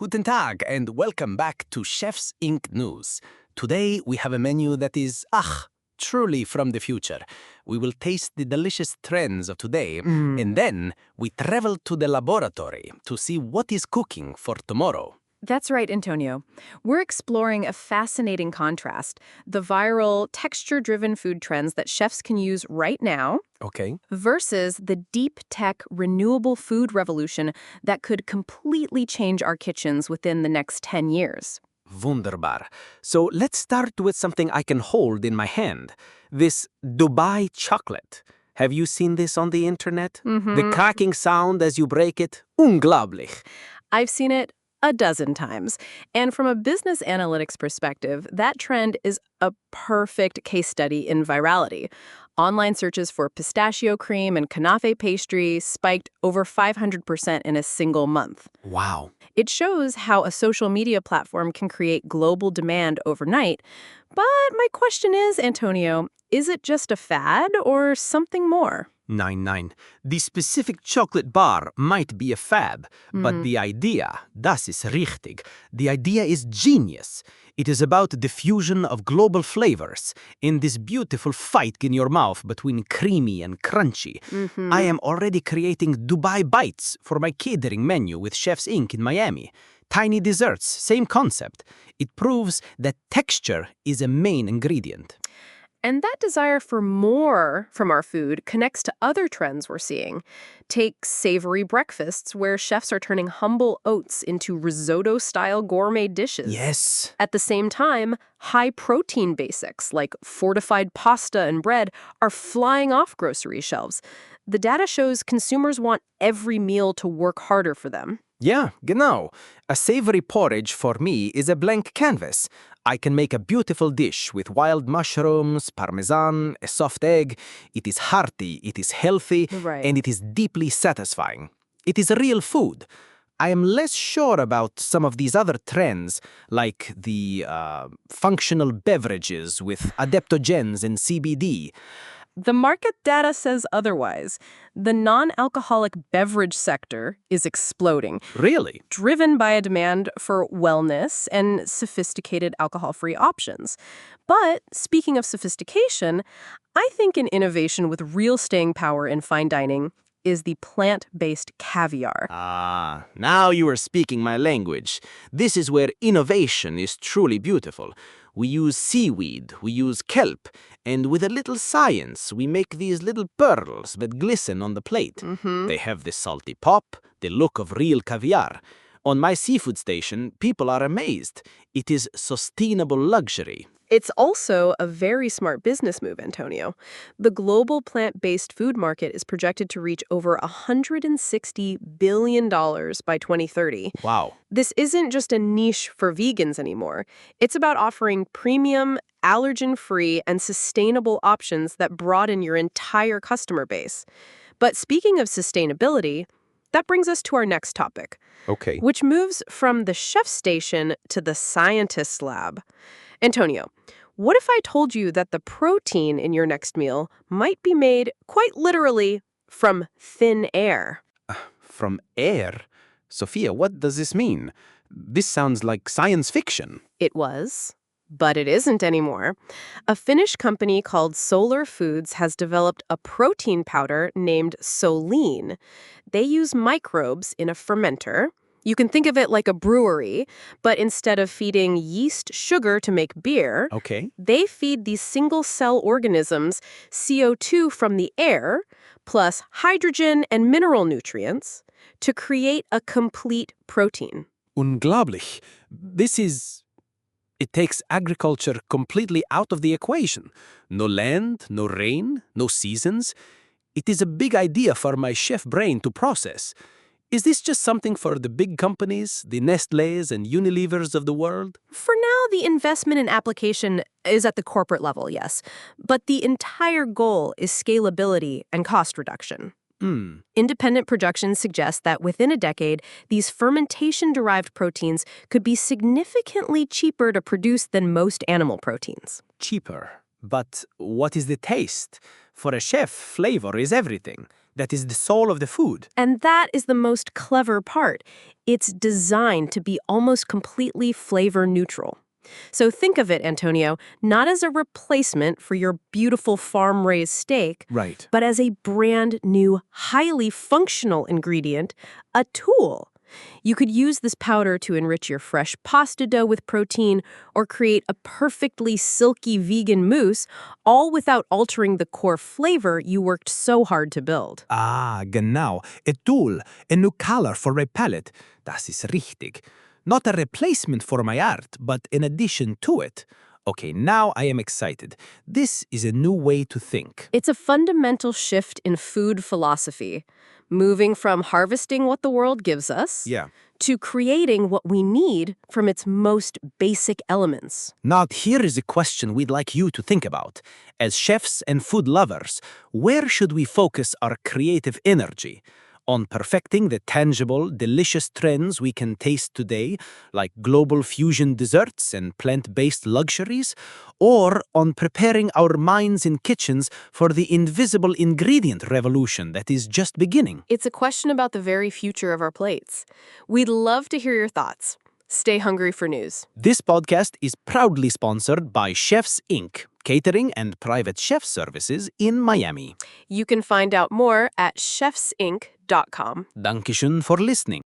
Guten Tag, and welcome back to Chef's Ink News. Today we have a menu that is, truly from the future. We will taste the delicious trends of today, and then we travel to the laboratory to see what is cooking for tomorrow. That's right, Antonio. We're exploring a fascinating contrast, the viral, texture-driven food trends that chefs can use right now Okay. versus the deep-tech, renewable food revolution that could completely change our kitchens within the next 10 years. Wunderbar. So let's start with something I can hold in my hand. This Dubai chocolate. Have you seen this on the internet? The cracking sound as you break it? Unglaublich. I've seen it a dozen times. And from a business analytics perspective, that trend is a perfect case study in virality. Online searches for pistachio cream and knafeh pastry spiked over 500% in a single month. Wow. It shows how a social media platform can create global demand overnight. But my question is, Antonio, is it just a fad or something more? Nein. The specific chocolate bar might be a fad, but the idea, das ist richtig. The idea is genius. It is about the fusion of global flavors in this beautiful fight in your mouth between creamy and crunchy. I am already creating Dubai bites for my catering menu with Chef's Ink in Miami. Tiny desserts, same concept. It proves that texture is a main ingredient. And that desire for more from our food connects to other trends we're seeing. Take savory breakfasts, where chefs are turning humble oats into risotto-style gourmet dishes. Yes. At the same time, high-protein basics like fortified pasta and bread are flying off grocery shelves. The data shows consumers want every meal to work harder for them. Yeah, genau. A savory porridge for me is a blank canvas. I can make a beautiful dish with wild mushrooms, parmesan, a soft egg. It is hearty, it is healthy, Right. and it is deeply satisfying. It is real food. I am less sure about some of these other trends, like the functional beverages with adaptogens and CBD. The market data says otherwise. The non-alcoholic beverage sector is exploding, Really? driven by a demand for wellness and sophisticated alcohol-free options. But speaking of sophistication, I think an innovation with real staying power in fine dining is the plant-based caviar. Ah, now you are speaking my language. This is where innovation is truly beautiful. We use seaweed, we use kelp, and with a little science, we make these little pearls that glisten on the plate. They have the salty pop, the look of real caviar. On my seafood station, people are amazed. It is sustainable luxury. It's also a very smart business move, Antonio. The global plant-based food market is projected to reach over $160 billion by 2030. Wow. This isn't just a niche for vegans anymore. It's about offering premium, allergen-free, and sustainable options that broaden your entire customer base. But speaking of sustainability, that brings us to our next topic, Okay. which moves from the chef station to the scientist's lab. Antonio, what if I told you that the protein in your next meal might be made, quite literally, from thin air? From air? Sophia, what does this mean? This sounds like science fiction. It was, but it isn't anymore. A Finnish company called Solar Foods has developed a protein powder named Soline. They use microbes in a fermenter. You can think of it like a brewery, but instead of feeding yeast sugar to make beer, Okay. they feed these single-cell organisms CO2 from the air, plus hydrogen and mineral nutrients, to create a complete protein. Unglaublich. It takes agriculture completely out of the equation. No land, no rain, no seasons. It is a big idea for my chef brain to process. Is this just something for the big companies, the Nestlés and Unilevers of the world? For now, the investment and application is at the corporate level, yes. But the entire goal is scalability and cost reduction. Independent projections suggest that within a decade, these fermentation-derived proteins could be significantly cheaper to produce than most animal proteins. Cheaper. But what is the taste? For a chef, flavor is everything. that is the soul of the food. And that is the most clever part. It's designed to be almost completely flavor neutral. So think of it, Antonio, not as a replacement for your beautiful farm-raised steak, Right. but as a brand new, highly functional ingredient, a tool. You could use this powder to enrich your fresh pasta dough with protein or create a perfectly silky vegan mousse, all without altering the core flavor you worked so hard to build. Ah, genau. A tool, a new color for my palate. Das ist richtig. Not a replacement for my art, but an addition to it. Okay, now I am excited. This is a new way to think. It's a fundamental shift in food philosophy, moving from harvesting what the world gives us Yeah. to creating what we need from its most basic elements. Now, here is a question we'd like you to think about. As chefs and food lovers, where should we focus our creative energy? On perfecting the tangible, delicious trends we can taste today, like global fusion desserts and plant-based luxuries? Or on preparing our minds in kitchens for the invisible ingredient revolution that is just beginning? It's a question about the very future of our plates. We'd love to hear your thoughts. Stay hungry for news. This podcast is proudly sponsored by Chefs Inc., catering and private chef services in Miami. You can find out more at chefsinc.com. Dankeschön for listening.